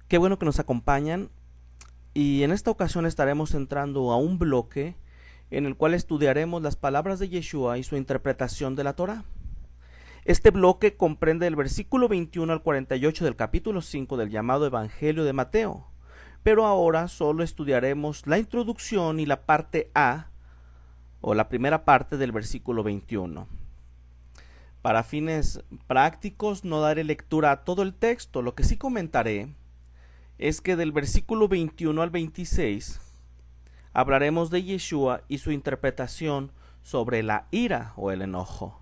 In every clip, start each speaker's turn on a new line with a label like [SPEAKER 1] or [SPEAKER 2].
[SPEAKER 1] Qué bueno que nos acompañan y en esta ocasión estaremos entrando a un bloque en el cual estudiaremos las palabras de Yeshua y su interpretación de la Torah. Este bloque comprende el versículo 21 al 48 del capítulo 5 del llamado Evangelio de Mateo, pero ahora solo estudiaremos la introducción y la parte A, o la primera parte del versículo 21. Para fines prácticos no daré lectura a todo el texto, lo que sí comentaré es que del versículo 21 al 26 hablaremos de Yeshua y su interpretación sobre la ira o el enojo.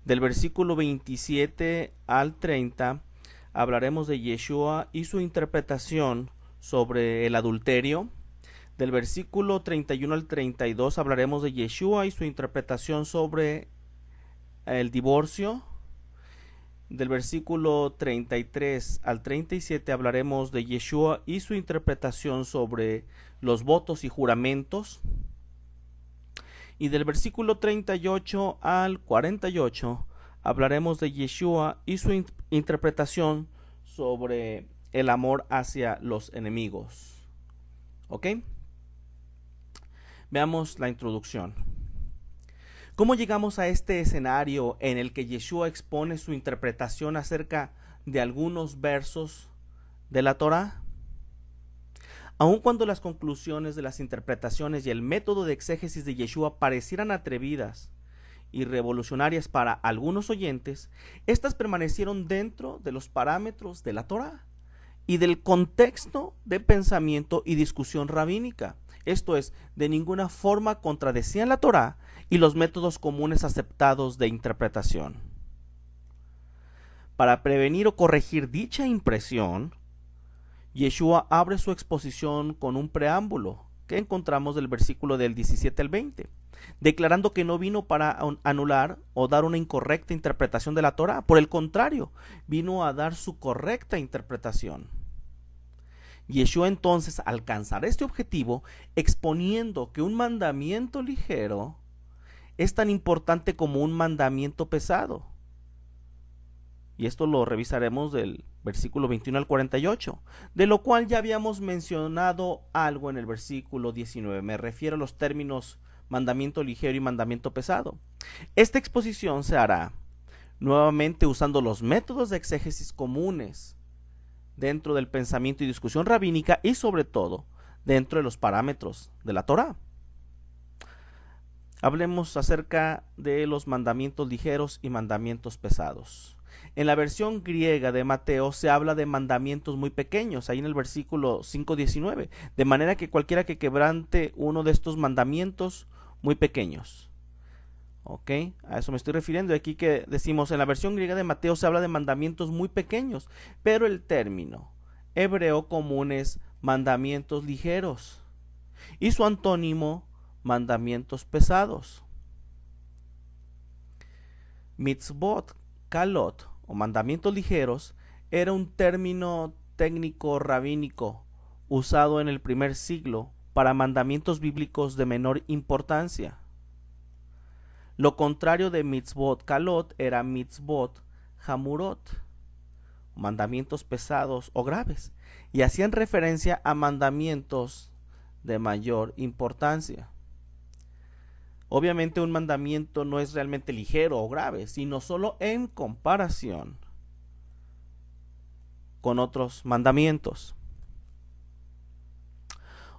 [SPEAKER 1] Del versículo 27 al 30 hablaremos de Yeshua y su interpretación sobre el adulterio. Del versículo 31 al 32 hablaremos de Yeshua y su interpretación sobre el divorcio. Del versículo 33 al 37 hablaremos de Yeshua y su interpretación sobre los votos y juramentos. Y del versículo 38 al 48 hablaremos de Yeshua y su interpretación sobre el amor hacia los enemigos. ¿Ok? Veamos la introducción. ¿Cómo llegamos a este escenario en el que Yeshua expone su interpretación acerca de algunos versos de la Torá? Aun cuando las conclusiones de las interpretaciones y el método de exégesis de Yeshua parecieran atrevidas y revolucionarias para algunos oyentes, estas permanecieron dentro de los parámetros de la Torá y del contexto de pensamiento y discusión rabínica. Esto es, de ninguna forma contradecían la Torá y los métodos comunes aceptados de interpretación. Para prevenir o corregir dicha impresión, Yeshua abre su exposición con un preámbulo que encontramos del versículo del 17 al 20, declarando que no vino para anular o dar una incorrecta interpretación de la Torá. Por el contrario, vino a dar su correcta interpretación. Yeshua entonces alcanzará este objetivo exponiendo que un mandamiento ligero es tan importante como un mandamiento pesado. Y esto lo revisaremos del versículo 21 al 48, de lo cual ya habíamos mencionado algo en el versículo 19. Me refiero a los términos mandamiento ligero y mandamiento pesado. Esta exposición se hará nuevamente usando los métodos de exégesis comunes dentro del pensamiento y discusión rabínica y sobre todo dentro de los parámetros de la Torá. Hablemos acerca de los mandamientos ligeros y mandamientos pesados. En la versión griega de Mateo se habla de mandamientos muy pequeños, ahí en el versículo 5:19, de manera que cualquiera que quebrante uno de estos mandamientos muy pequeños. ¿Ok? A eso me estoy refiriendo. Aquí que decimos, en la versión griega de Mateo se habla de mandamientos muy pequeños, pero el término hebreo común es mandamientos ligeros y su antónimo mandamientos pesados. Mitzvot, kalot o mandamientos ligeros era un término técnico rabínico usado en el primer siglo para mandamientos bíblicos de menor importancia. Lo contrario de mitzvot kalot era mitzvot hamurot, mandamientos pesados o graves, y hacían referencia a mandamientos de mayor importancia. Obviamente un mandamiento no es realmente ligero o grave, sino solo en comparación con otros mandamientos.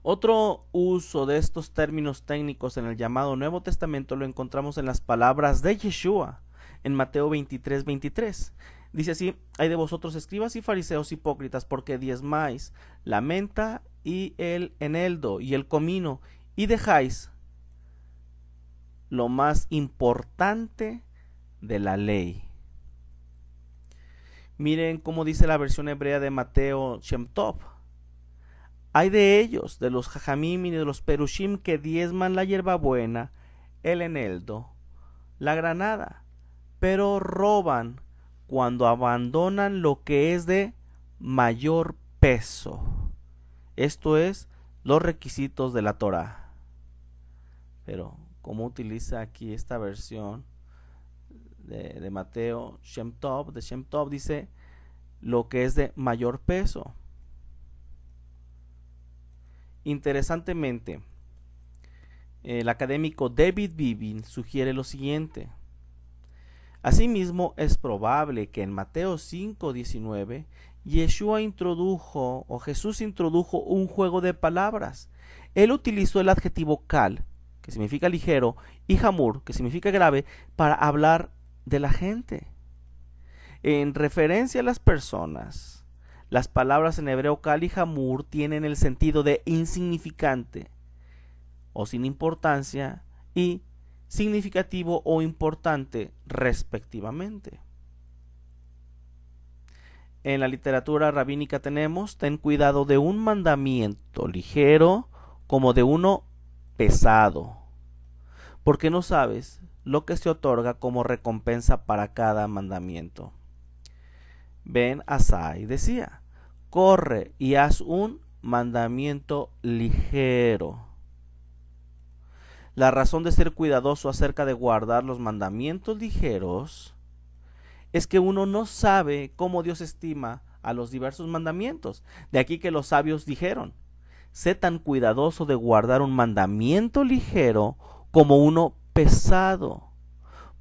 [SPEAKER 1] Otro uso de estos términos técnicos en el llamado Nuevo Testamento lo encontramos en las palabras de Yeshua en Mateo 23:23. Dice así: hay de vosotros escribas y fariseos hipócritas, porque diezmáis la menta y el eneldo y el comino, y dejáis lo más importante de la ley. Miren cómo dice la versión hebrea de Mateo Shem Tov. Hay de ellos, de los jajamim y de los perushim, que diezman la hierbabuena, el eneldo, la granada, pero roban cuando abandonan lo que es de mayor peso. Esto es, los requisitos de la Torá. Pero cómo utiliza aquí esta versión de Mateo Shem Tov, de Shem Tov, dice lo que es de mayor peso. Interesantemente, el académico David Bibin sugiere lo siguiente: asimismo, es probable que en Mateo 5:19 Jesús introdujo un juego de palabras. Él utilizó el adjetivo kal, que significa ligero, y hamur, que significa grave, para hablar de la gente. En referencia a las personas, las palabras en hebreo kal y hamur tienen el sentido de insignificante o sin importancia y significativo o importante, respectivamente. En la literatura rabínica tenemos: ten cuidado de un mandamiento ligero como de uno pesado, porque no sabes lo que se otorga como recompensa para cada mandamiento. Ben Asai decía: corre y haz un mandamiento ligero. La razón de ser cuidadoso acerca de guardar los mandamientos ligeros es que uno no sabe cómo Dios estima a los diversos mandamientos. De aquí que los sabios dijeron: sé tan cuidadoso de guardar un mandamiento ligero como uno pesado,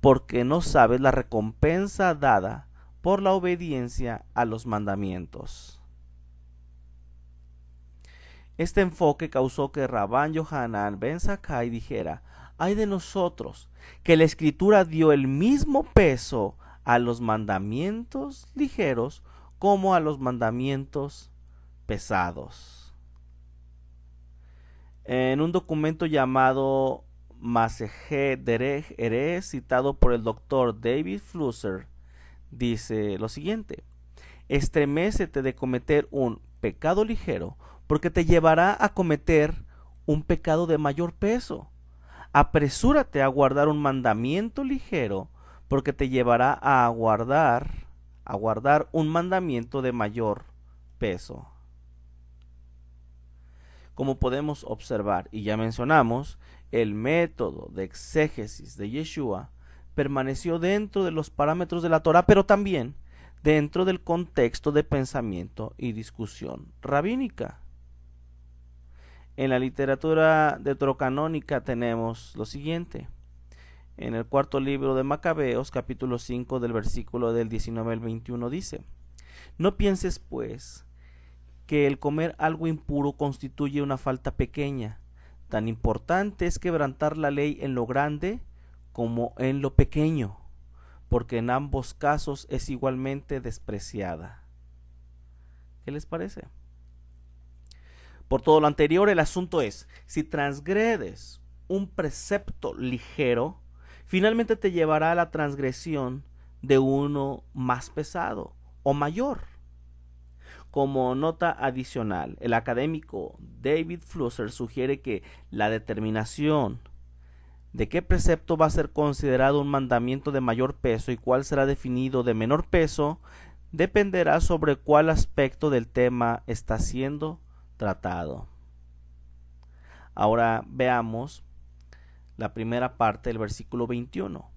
[SPEAKER 1] porque no sabes la recompensa dada por la obediencia a los mandamientos. Este enfoque causó que Rabban Yohanan ben Zakkai dijera: ay de nosotros, que la Escritura dio el mismo peso a los mandamientos ligeros como a los mandamientos pesados. En un documento llamado Masejé Derech Erez, citado por el doctor David Flusser, dice lo siguiente: estremécete de cometer un pecado ligero, porque te llevará a cometer un pecado de mayor peso. Apresúrate a guardar un mandamiento ligero, porque te llevará a guardar un mandamiento de mayor peso. Como podemos observar y ya mencionamos, el método de exégesis de Yeshua permaneció dentro de los parámetros de la Torá, pero también dentro del contexto de pensamiento y discusión rabínica. En la literatura deuterocanónica tenemos lo siguiente: en el cuarto libro de Macabeos, capítulo 5, del versículo del 19 al 21, dice: no pienses, pues, que el comer algo impuro constituye una falta pequeña. Tan importante es quebrantar la ley en lo grande como en lo pequeño, porque en ambos casos es igualmente despreciada. ¿Qué les parece? Por todo lo anterior, el asunto es: si transgredes un precepto ligero, finalmente te llevará a la transgresión de uno más pesado o mayor. Como nota adicional, el académico David Flusser sugiere que la determinación de qué precepto va a ser considerado un mandamiento de mayor peso y cuál será definido de menor peso dependerá sobre cuál aspecto del tema está siendo tratado. Ahora veamos la primera parte del versículo 21,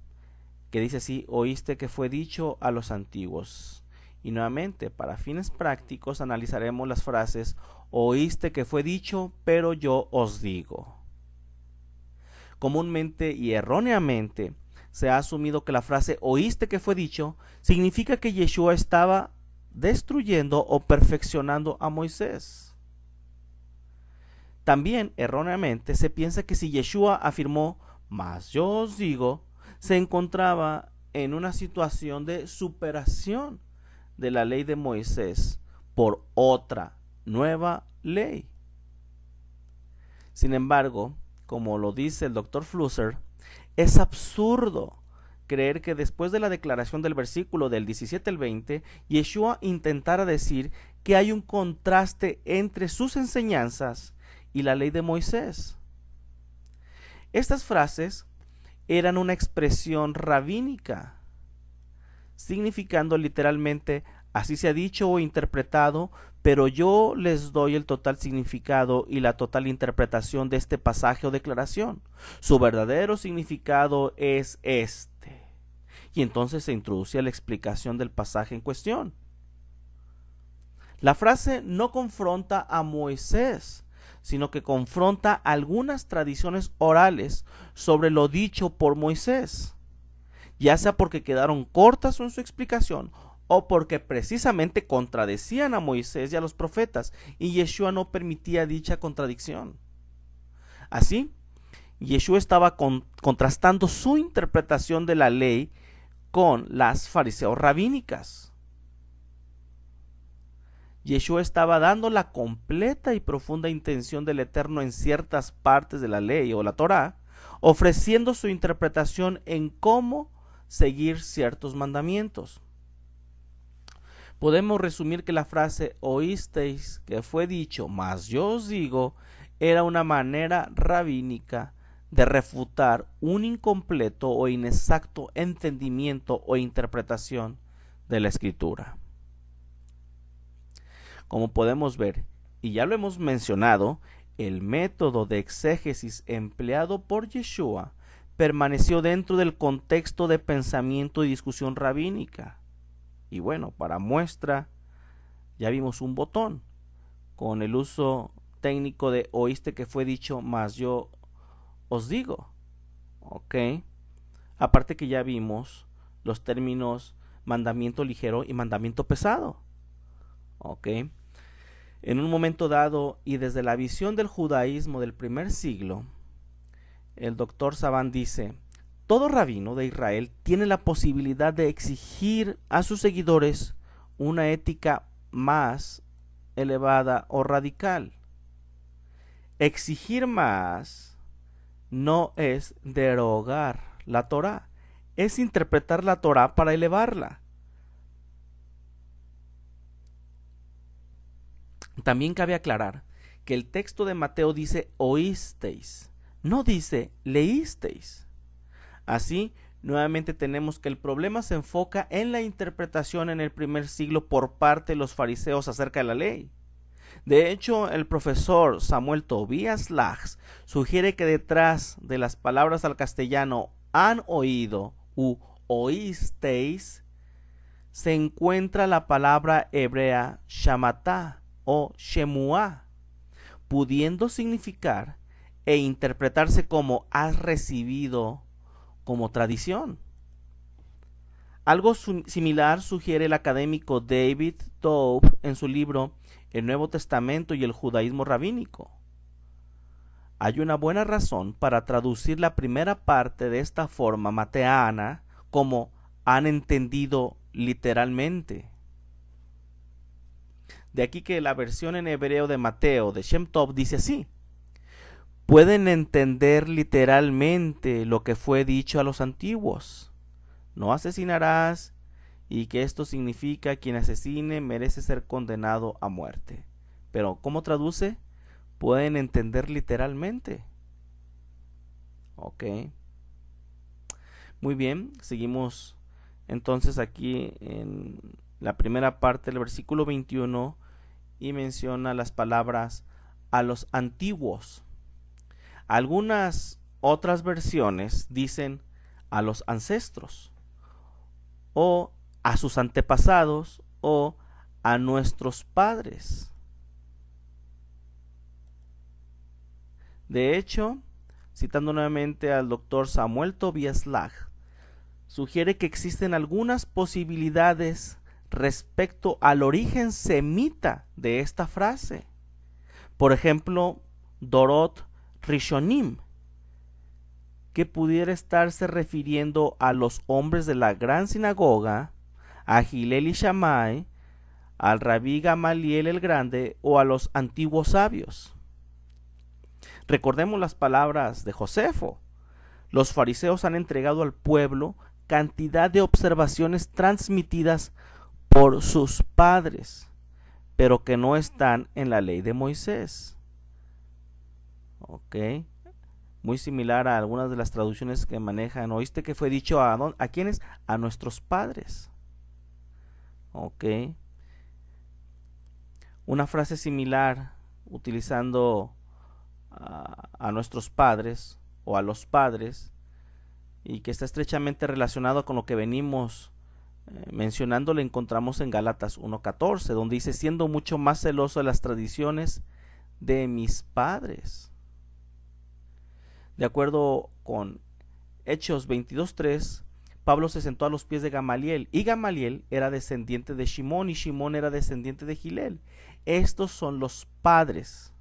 [SPEAKER 1] que dice así: oíste que fue dicho a los antiguos. Y nuevamente, para fines prácticos, analizaremos las frases: oíste que fue dicho, pero yo os digo. Comúnmente y erróneamente se ha asumido que la frase oíste que fue dicho significa que Yeshua estaba destruyendo o perfeccionando a Moisés. También erróneamente se piensa que si Yeshua afirmó mas yo os digo, se encontraba en una situación de superación de la ley de Moisés por otra nueva ley. Sin embargo, como lo dice el Dr. Flusser, es absurdo creer que después de la declaración del versículo del 17 al 20, Yeshua intentara decir que hay un contraste entre sus enseñanzas y la ley de Moisés. Estas frases eran una expresión rabínica, significando literalmente así se ha dicho o interpretado, pero yo les doy el total significado y la total interpretación de este pasaje o declaración. Su verdadero significado es este. Y entonces se introduce la explicación del pasaje en cuestión. La frase no confronta a Moisés, sino que confronta algunas tradiciones orales sobre lo dicho por Moisés, ya sea porque quedaron cortas en su explicación o porque precisamente contradecían a Moisés y a los profetas, y Yeshua no permitía dicha contradicción. Así, Yeshua estaba contrastando su interpretación de la ley con las fariseos rabínicas. Yeshua estaba dando la completa y profunda intención del Eterno en ciertas partes de la ley o la Torá, ofreciendo su interpretación en cómo seguir ciertos mandamientos. Podemos resumir que la frase oísteis que fue dicho, mas yo os digo, era una manera rabínica de refutar un incompleto o inexacto entendimiento o interpretación de la Escritura. Como podemos ver, y ya lo hemos mencionado, el método de exégesis empleado por Yeshua permaneció dentro del contexto de pensamiento y discusión rabínica. Y bueno, para muestra, ya vimos un botón con el uso técnico de oíste que fue dicho, mas yo os digo. Ok. Aparte que ya vimos los términos mandamiento ligero y mandamiento pesado. Ok. En un momento dado y desde la visión del judaísmo del primer siglo, el doctor Saban dice: todo rabino de Israel tiene la posibilidad de exigir a sus seguidores una ética más elevada o radical. Exigir más no es derogar la Torá, es interpretar la Torá para elevarla. También cabe aclarar que el texto de Mateo dice oísteis, no dice leísteis. Así, nuevamente tenemos que el problema se enfoca en la interpretación en el primer siglo por parte de los fariseos acerca de la ley. De hecho, el profesor Samuel Tobias Lachs sugiere que detrás de las palabras al castellano han oído u oísteis se encuentra la palabra hebrea shamatá o shemuá, pudiendo significar e interpretarse como has recibido como tradición. Algo similar sugiere el académico David Taub en su libro El Nuevo Testamento y el Judaísmo Rabínico. Hay una buena razón para traducir la primera parte de esta forma mateana como han entendido literalmente. De aquí que la versión en hebreo de Mateo de Shem Tov dice así: pueden entender literalmente lo que fue dicho a los antiguos. No asesinarás, y que esto significa quien asesine merece ser condenado a muerte. Pero, ¿cómo traduce? Pueden entender literalmente. Ok. Muy bien, seguimos entonces aquí en la primera parte del versículo 21 y menciona las palabras a los antiguos. Algunas otras versiones dicen a los ancestros, o a sus antepasados, o a nuestros padres. De hecho, citando nuevamente al doctor Samuel Tobias Lachs, sugiere que existen algunas posibilidades respecto al origen semita de esta frase. Por ejemplo, Dorot Rishonim, que pudiera estarse refiriendo a los hombres de la gran sinagoga, a Hillel y Shammai, al Rabí Gamaliel el Grande o a los antiguos sabios. Recordemos las palabras de Josefo: los fariseos han entregado al pueblo cantidad de observaciones transmitidas por sus padres, pero que no están en la ley de Moisés. Ok, muy similar a algunas de las traducciones que manejan. Oíste que fue dicho a quiénes, a nuestros padres. Ok, una frase similar utilizando a nuestros padres o a los padres, y que está estrechamente relacionado con lo que venimos mencionando, le encontramos en Gálatas 1:14, donde dice: siendo mucho más celoso de las tradiciones de mis padres. De acuerdo con Hechos 22:3, Pablo se sentó a los pies de Gamaliel, y Gamaliel era descendiente de Shimón, y Shimón era descendiente de Gilel. Estos son los padres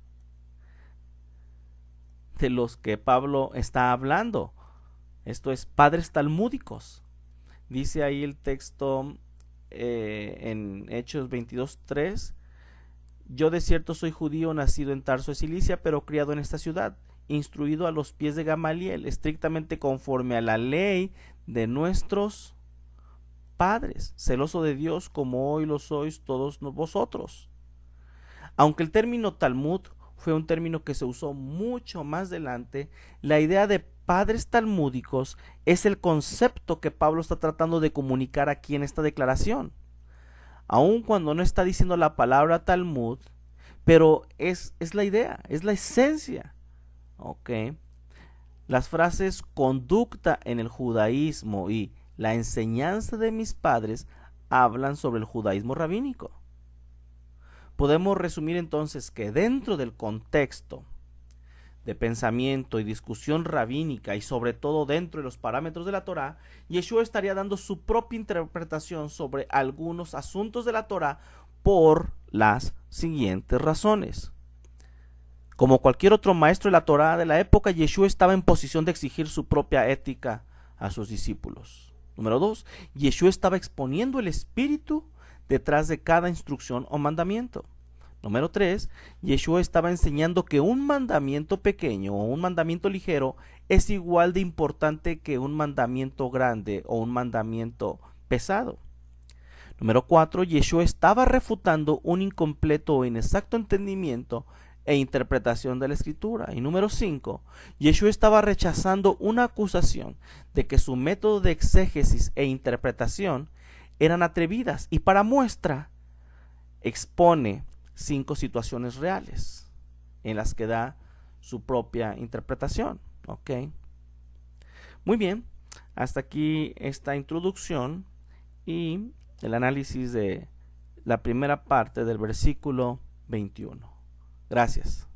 [SPEAKER 1] de los que Pablo está hablando. Esto es, padres talmúdicos. Dice ahí el texto en Hechos 22:3: yo de cierto soy judío, nacido en Tarso de Cilicia, pero criado en esta ciudad, instruido a los pies de Gamaliel, estrictamente conforme a la ley de nuestros padres, celoso de Dios como hoy lo sois todos vosotros. Aunque el término Talmud fue un término que se usó mucho más adelante, la idea de padres talmúdicos es el concepto que Pablo está tratando de comunicar aquí en esta declaración. Aun cuando no está diciendo la palabra Talmud, pero es la idea, es la esencia. Okay. Las frases conducta en el judaísmo y la enseñanza de mis padres hablan sobre el judaísmo rabínico. Podemos resumir entonces que dentro del contexto de pensamiento y discusión rabínica, y sobre todo dentro de los parámetros de la Torá, Yeshua estaría dando su propia interpretación sobre algunos asuntos de la Torá por las siguientes razones. Como cualquier otro maestro de la Torá de la época, Yeshua estaba en posición de exigir su propia ética a sus discípulos. Número 2, Yeshua estaba exponiendo el espíritu detrás de cada instrucción o mandamiento. Número 3, Yeshua estaba enseñando que un mandamiento pequeño o un mandamiento ligero es igual de importante que un mandamiento grande o un mandamiento pesado. Número 4, Yeshua estaba refutando un incompleto o inexacto entendimiento e interpretación de la escritura. Y número 5, Yeshua estaba rechazando una acusación de que su método de exégesis e interpretación eran atrevidas, y para muestra expone 5 situaciones reales en las que da su propia interpretación. ¿Ok? Muy bien, hasta aquí esta introducción y el análisis de la primera parte del versículo 21. Gracias.